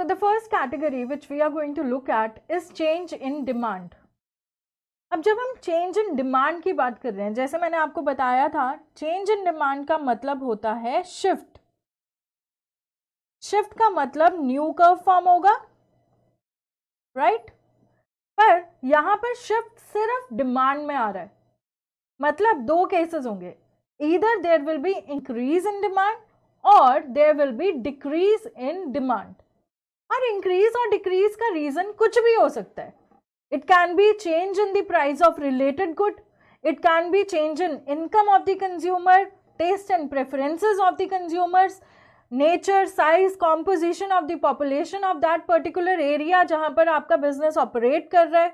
the first category which we are going to look at is change in demand. अब जब हम change in demand की बात कर रहे हैं, जैसे मैंने आपको बताया था, चेंज इन डिमांड का मतलब होता है शिफ्ट. शिफ्ट का मतलब न्यू कर्व फॉर्म होगा, राइट? पर यहां पर शिफ्ट सिर्फ डिमांड में आ रहा है. मतलब दो केसेस होंगे, either there will be increase in demand और there will be decrease in demand. और इंक्रीज और डिक्रीज का रीजन कुछ भी हो सकता है. It can be change in the price of related good. It can be change in income of the consumer, taste and preferences of the consumers, nature, size, composition of the population of that particular area जहाँ पर आपका business operate कर रहा है.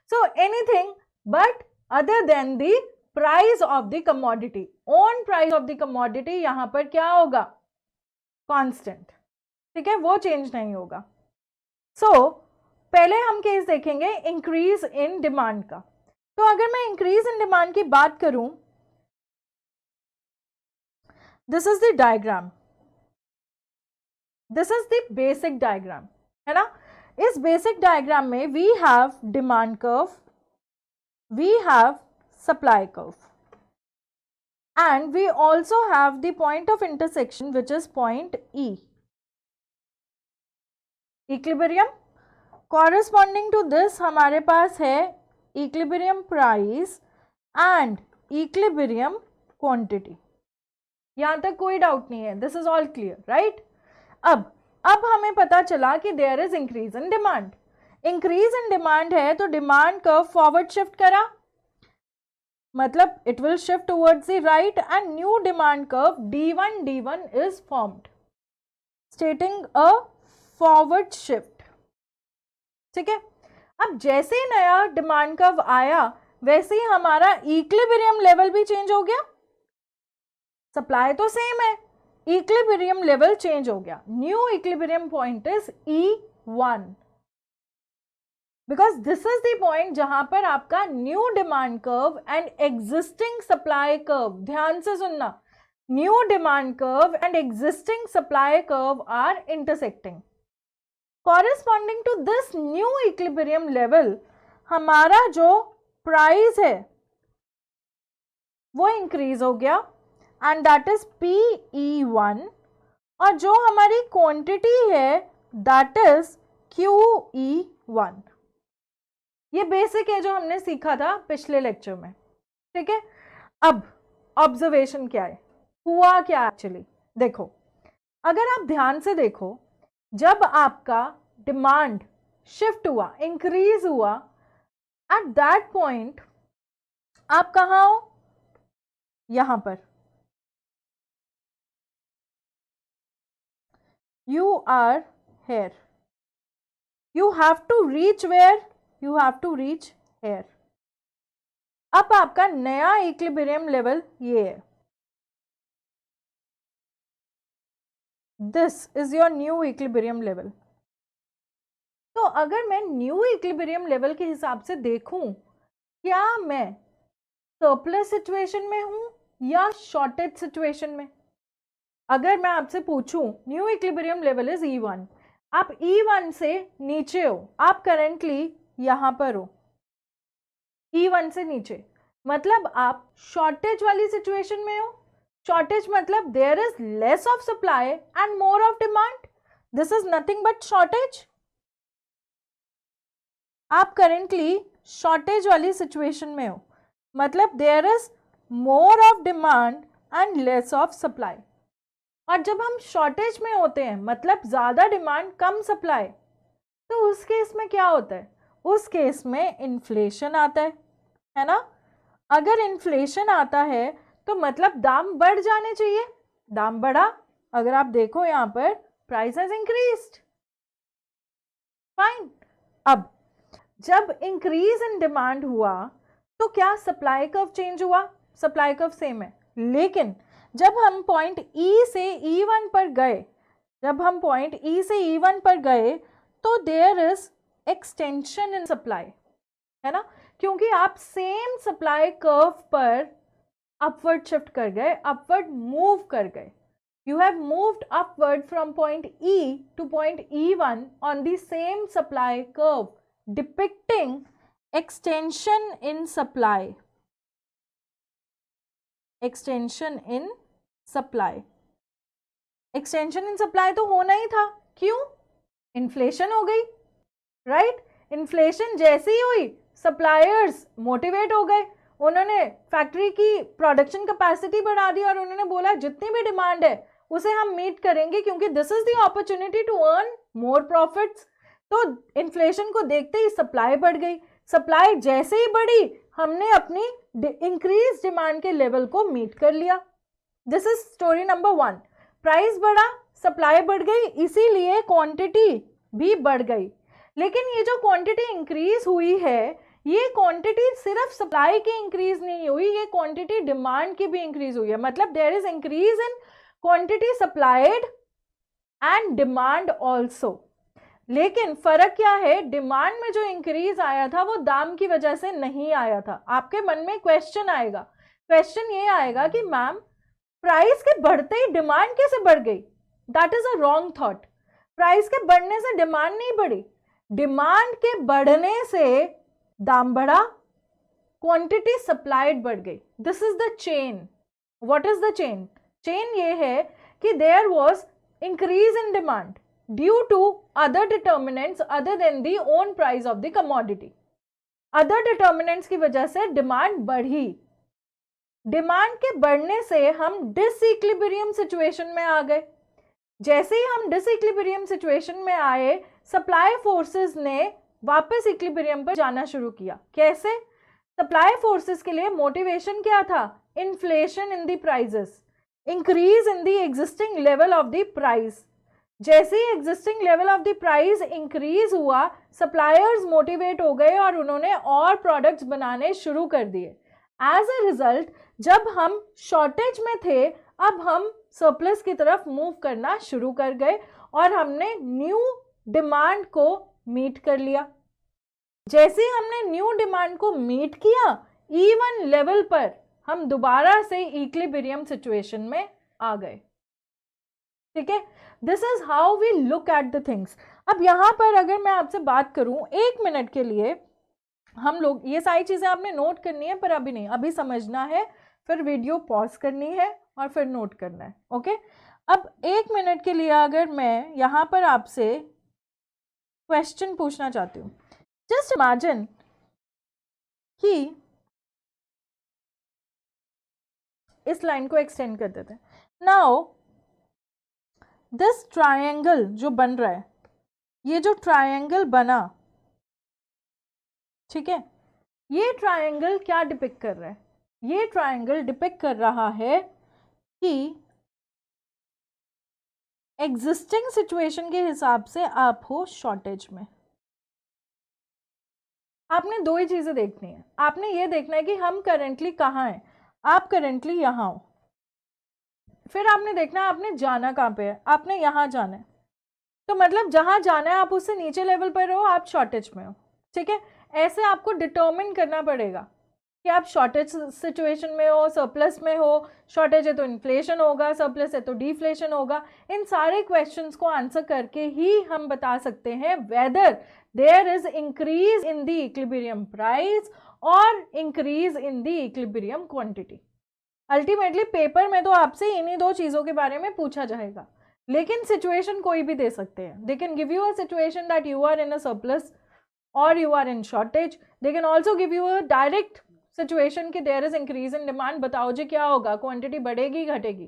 So anything but other than the price of the commodity. Own price of the commodity यहाँ पर क्या होगा? Constant. ठीक है, वो change नहीं होगा. So पहले हम केस देखेंगे इंक्रीज इन डिमांड का. तो अगर मैं इंक्रीज इन डिमांड की बात करूं, this is the diagram, this is the basic diagram, है ना. इस बेसिक डायग्राम में we have demand curve, we have supply curve and we also have the point of intersection which is point E, equilibrium. Corresponding to this हमारे पास है equilibrium price and equilibrium quantity. यहां तक कोई doubt नहीं है, this is all clear, right? अब हमें पता चला कि there is increase in demand. Increase in demand है तो डिमांड कर्व फॉरवर्ड शिफ्ट करा, मतलब it will shift towards the right and new demand curve D1 is formed, स्टेटिंग a forward shift. ठीक है. अब जैसे ही नया डिमांड कर्व आया वैसे ही हमारा इक्विलिब्रियम लेवल भी चेंज हो गया. सप्लाई तो सेम है, इक्विलिब्रियम लेवल चेंज हो गया. New equilibrium point is E1 because this is the point जहां पर आपका new demand curve and existing supply curve, ध्यान से सुनना, new demand curve and existing supply curve are intersecting. Corresponding to this new equilibrium level, हमारा जो price है वो इंक्रीज हो गया एंड दैट इज PE1 और जो हमारी क्वांटिटी है दैट इज QE1. ये बेसिक है जो हमने सीखा था पिछले लेक्चर में. ठीक है. अब ऑब्जर्वेशन क्या है, हुआ क्या एक्चुअली, देखो. अगर आप ध्यान से देखो, जब आपका डिमांड शिफ्ट हुआ, इंक्रीज हुआ, एट दैट पॉइंट आप कहाँ हो? यहां पर. You are here. You have to reach where? You have to reach here. अब आपका नया इक्विलिब्रियम लेवल ये है. This is your new equilibrium level. तो अगर मैं न्यू इक्विलिब्रियम लेवल के हिसाब से देखूं, क्या मैं सरप्लस सिचुएशन में हूं या शॉर्टेज सिचुएशन में? अगर मैं आपसे पूछूं new equilibrium level is E1, आप E1 से नीचे हो, आप करेंटली यहां पर हो, E1 से नीचे, मतलब आप शॉर्टेज वाली सिचुएशन में हो. शॉर्टेज मतलब there is less of supply and more of demand. This is nothing but shortage. आप करेंटली शॉर्टेज वाली सिचुएशन में हो, मतलब there is more of demand and less of supply. और जब हम शॉर्टेज में होते हैं मतलब ज़्यादा डिमांड कम सप्लाई, तो उस केस में क्या होता है? उस केस में इन्फ्लेशन आता है ना. अगर इन्फ्लेशन आता है तो मतलब दाम बढ़ जाने चाहिए. दाम बढ़ा, अगर आप देखो यहां पर प्राइस हैज इंक्रीज्ड, फाइन. अब जब इंक्रीज इन डिमांड हुआ तो क्या सप्लाई कर्व चेंज हुआ? सप्लाई कर्व सेम है, लेकिन जब हम पॉइंट E से E1 पर गए, जब हम पॉइंट E से E1 पर गए तो there is extension in supply, है ना, क्योंकि आप सेम सप्लाई कर्व पर अपवर्ड शिफ्ट कर गए, अपवर्ड मूव कर गए. You have moved upward from point E to point E1 on the same supply curve, depicting extension in supply. Extension in supply. Extension in supply तो होना ही था, क्यों? Inflation हो गई, राइट? इन्फ्लेशन जैसे ही हुई, सप्लायर्स मोटिवेट हो गए, उन्होंने फैक्ट्री की प्रोडक्शन कैपेसिटी बढ़ा दी और उन्होंने बोला जितनी भी डिमांड है उसे हम मीट करेंगे क्योंकि this is the opportunity to earn more profits. तो इन्फ्लेशन को देखते ही सप्लाई बढ़ गई, सप्लाई जैसे ही बढ़ी हमने अपनी इंक्रीज डिमांड के लेवल को मीट कर लिया। This is story number 1। Price बढ़ा, सप्लाई बढ़ गई, इसीलिए क्वांटिटी भी बढ़ गई। लेकिन ये जो क्वांटिटी इंक्रीज हुई है, ये क्वांटिटी सिर्फ सप्लाई की इंक्रीज नहीं हुई, ये क्वांटिटी डिमांड की भी इंक्रीज हुई है। मतलब there is increase in quantity supplied and demand also. लेकिन फर्क क्या है, डिमांड में जो इंक्रीज आया था वो दाम की वजह से नहीं आया था। आपके मन में क्वेश्चन आएगा, क्वेश्चन ये आएगा कि मैम प्राइस के बढ़ते ही डिमांड कैसे बढ़ गई? That is a wrong thought. Price के बढ़ने से डिमांड नहीं बढ़ी, डिमांड के बढ़ने से दाम बढ़ा, क्वांटिटी सप्लाइड बढ़ गई। This is the chain. What is the chain? Chain ये है कि there was increase in demand due to other determinants other than the own price of the commodity. Other determinants की वजह से डिमांड बढ़ी, demand के बढ़ने से हम डिसइक्विलिब्रियम सिचुएशन में आ गए। जैसे ही हम डिसइक्विलिब्रियम सिचुएशन में आए, सप्लाई फोर्सेस ने वापस इक्विलिब्रियम पर जाना शुरू किया। कैसे? सप्लाई फोर्सेस के लिए मोटिवेशन क्या था? Inflation in the prices, increase in the existing level of the price. जैसे ही existing level of the price increase हुआ, सप्लायर्स मोटिवेट हो गए और उन्होंने और प्रोडक्ट्स बनाने शुरू कर दिए। एज अ रिजल्ट जब हम शॉर्टेज में थे, अब हम सरप्लस की तरफ मूव करना शुरू कर गए और हमने न्यू डिमांड को मीट कर लिया। जैसे ही हमने न्यू डिमांड को मीट किया, इवन लेवल पर हम दोबारा से इक्विलिब्रियम सिचुएशन में आ गए। ठीक है, this is how we look at the things. अब यहां पर अगर मैं आपसे बात करूं 1 मिनट के लिए, हम लोग ये सारी चीजें आपने नोट करनी है, पर अभी नहीं, अभी समझना है, फिर वीडियो पॉज करनी है और फिर नोट करना है। ओके, अब 1 मिनट के लिए अगर मैं यहां पर आपसे क्वेश्चन पूछना चाहती हूँ, जस्ट इमेजिन कि इस लाइन को एक्सटेंड कर देते हैं। नाउ दिस ट्रायंगल जो बन रहा है, ये जो ट्रायंगल बना, ठीक है, ये ट्रायंगल क्या डिपिक्ट कर रहा है? ये ट्रायंगल डिपिक्ट कर रहा है कि एग्जिस्टिंग सिचुएशन के हिसाब से आप हो शॉर्टेज में। आपने दो ही चीजें देखनी है। आपने ये देखना है कि हम करेंटली कहाँ हैं। आप करेंटली यहाँ हो, फिर आपने देखना है आपने जाना कहाँ पे है। आपने यहाँ जाना है, तो मतलब जहाँ जाना है आप उससे नीचे लेवल पर हो, आप शॉर्टेज में हो। ठीक है, ऐसे आपको डिटर्मिन करना पड़ेगा कि आप शॉर्टेज सिचुएशन में हो, सरप्लस में हो। शॉर्टेज है तो इन्फ्लेशन होगा, सरप्लस है तो डिफ्लेशन होगा। इन सारे क्वेश्चंस को आंसर करके ही हम बता सकते हैं whether there is increase in the equilibrium price और increase in the equilibrium quantity. Ultimately paper में तो आपसे इन्हीं दो चीज़ों के बारे में पूछा जाएगा, लेकिन सिचुएशन कोई भी दे सकते हैं। They can give you a situation that you are in a surplus और you are in shortage. They can also give you a direct situation कि there is increase in demand, बताओ जी क्या होगा, क्वांटिटी बढ़ेगी घटेगी।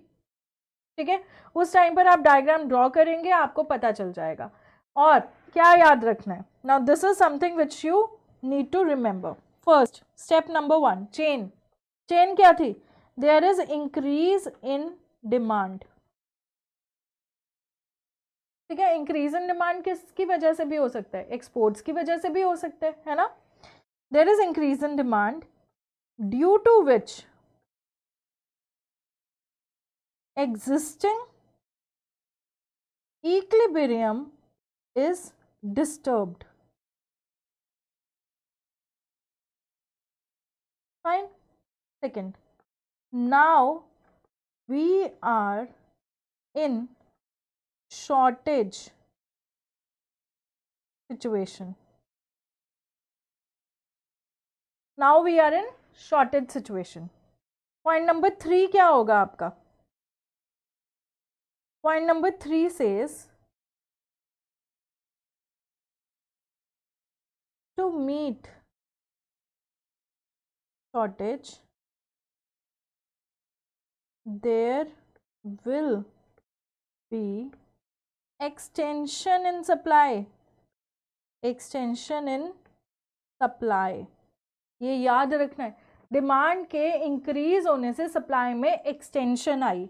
ठीक है, उस टाइम पर आप डायग्राम ड्रॉ करेंगे, आपको पता चल जाएगा। और क्या याद रखना है? Now this is something which you need to remember. First step number 1, chain. Chain क्या थी? There is increase in demand. ठीक है, इंक्रीज इन डिमांड किसकी वजह से भी हो सकता है? एक्सपोर्ट्स की वजह से भी हो सकता है ना? There is increase in demand due to which existing equilibrium is disturbed. Fine. Second, now we are in shortage situation. Now we are in shortage situation. Point number 3 क्या होगा आपका? Point number 3 says to meet shortage there will be extension in supply. Extension in supply, ये याद रखना है. Demand के increase होने से सप्लाई में एक्सटेंशन आई.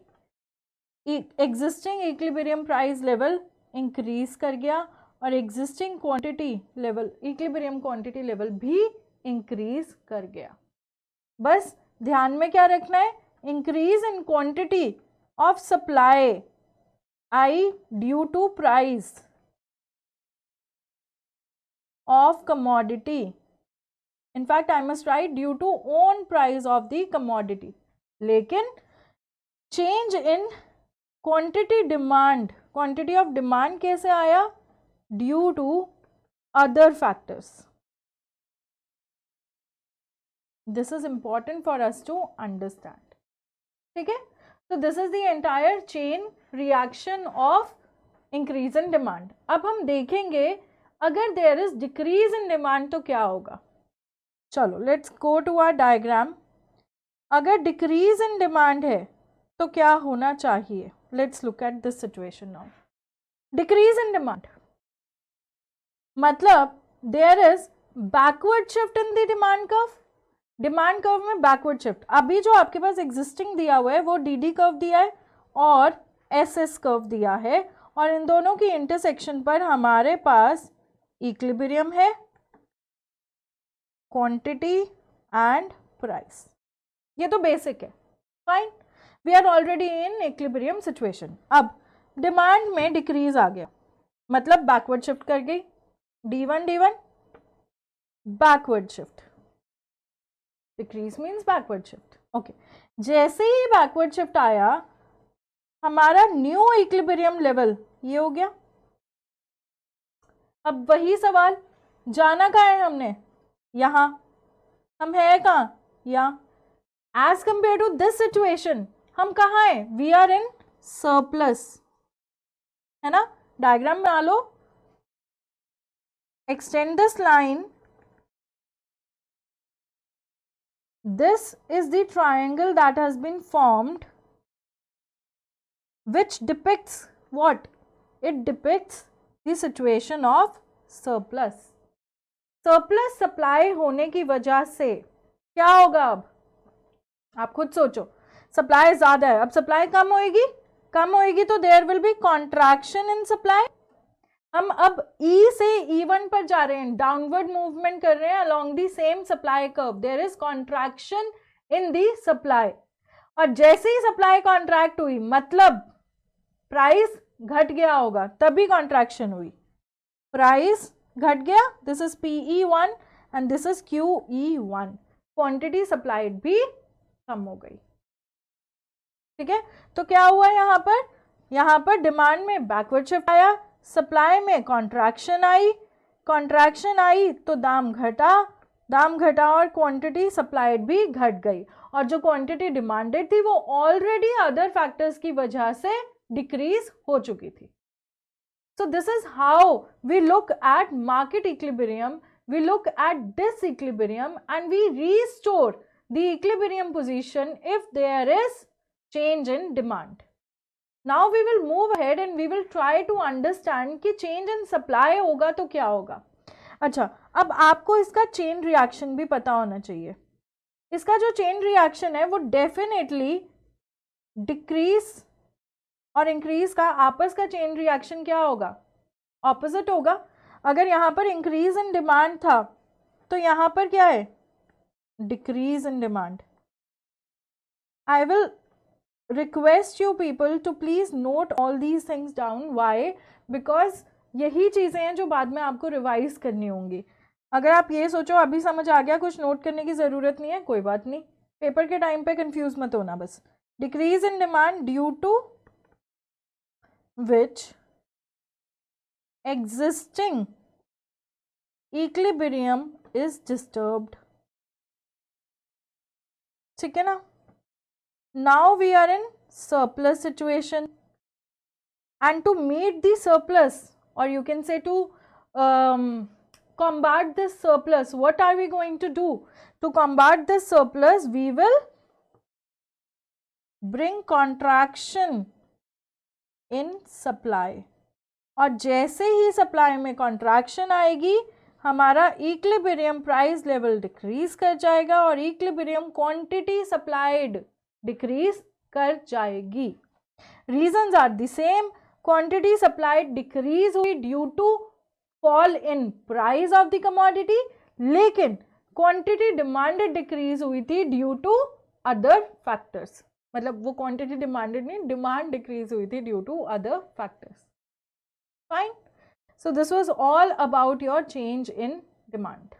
Existing equilibrium price level increase कर गया और existing quantity level, equilibrium quantity level भी इंक्रीज कर गया. बस ध्यान में क्या रखना है? Increase in quantity of supply आई due to price of commodity. In fact, I must write due to own price of the commodity. लेकिन change in quantity demand, quantity of demand कैसे आया? Due to other factors. This is important for us to understand. ठीक है? So this is the entire chain reaction of increase in demand. अब हम देखेंगे अगर there is decrease in demand तो क्या होगा. चलो let's go to our diagram. अगर डिक्रीज इन डिमांड है तो क्या होना चाहिए? Let's look at this situation now. Decrease in demand मतलब there is backward shift in the demand curve. Demand curve में बैकवर्ड शिफ्ट. अभी जो आपके पास एग्जिस्टिंग दिया हुआ है वो डी कर्व दिया है और एस कर्व दिया है और इन दोनों की इंटरसेक्शन पर हमारे पास इक्विलिब्रियम है, क्वांटिटी एंड प्राइस. ये तो बेसिक है. Fine, we are already in equilibrium situation. अब डिमांड में डिक्रीज आ गया मतलब बैकवर्ड शिफ्ट कर गई. D1 backward shift. Decrease means backward shift. Okay, जैसे ही बैकवर्ड शिफ्ट आया हमारा न्यू इक्विलिब्रियम लेवल ये हो गया. अब वही सवाल, जाना कहाँ है हमने? यहाँ. हम है कहाँ? यहाँ. As compare to this situation हम कहाँ हैं? वी आर इन सरप्लस, है ना. डायग्राम बना लो. Extend this line. This is the triangle that has been formed which depicts what? It depicts the situation of surplus. surplus supply होने की वजह से क्या होगा? अब आप खुद सोचो. सप्लाई ज्यादा है, अब सप्लाई कम होएगी तो there will be contraction in supply. हम अब E से E1 पर जा रहे हैं, डाउनवर्ड मूवमेंट कर रहे हैं along the same supply curve. There is contraction in the supply और जैसे ही सप्लाई कॉन्ट्रैक्ट हुई मतलब प्राइस घट गया होगा, तभी कॉन्ट्रैक्शन हुई. प्राइस घट गया. This is PE1 and this is QE1. Quantity supplied भी कम हो गई. ठीक है, तो क्या हुआ यहाँ पर डिमांड में बैकवर्ड शिफ्ट आया, सप्लाई में कॉन्ट्रैक्शन आई तो दाम घटा और क्वांटिटी सप्लाइड भी घट गई और जो क्वांटिटी डिमांडेड थी वो ऑलरेडी अदर फैक्टर्स की वजह से डिक्रीज हो चुकी थी. So this is how we look at market equilibrium, we look at disequilibrium and we restore the equilibrium position if there is change in demand. Now we will move ahead and we will try to understand कि change in supply होगा तो क्या होगा. अच्छा, अब आपको इसका chain reaction भी पता होना चाहिए. इसका जो चेन रिएक्शन है वो डेफिनेटली डिक्रीज और इंक्रीज का आपस का चेन रिएक्शन क्या होगा? ऑपोजिट होगा. अगर यहाँ पर इंक्रीज इन डिमांड था तो यहाँ पर क्या है? Decrease in demand. I will request you people to please note all these things down. Why? Because यही चीज़ें हैं जो बाद में आपको रिवाइज करनी होंगी. अगर आप ये सोचो अभी समझ आ गया, कुछ नोट करने की ज़रूरत नहीं है, कोई बात नहीं, पेपर के टाइम पे कंफ्यूज मत होना. बस decrease in demand due to which existing equilibrium is disturbed. ठीक है ना? Now we are in surplus situation, and to meet the surplus, or you can say to combat this surplus, what are we going to do? To combat this surplus, we will bring contraction in supply. और जैसे ही supply में contraction आएगी, हमारा equilibrium price level decrease कर जाएगा और equilibrium quantity supplied decrease कर जाएगी. Reasons are the same. Quantity supplied decrease हुई due to fall in price of the commodity, लेकिन क्वांटिटी डिमांडेड डिक्रीज हुई थी ड्यू टू अदर फैक्टर्स. मतलब वो क्वांटिटी डिमांडेड नहीं, डिमांड डिक्रीज हुई थी due to other factors. Fine. So this was all about your change in demand.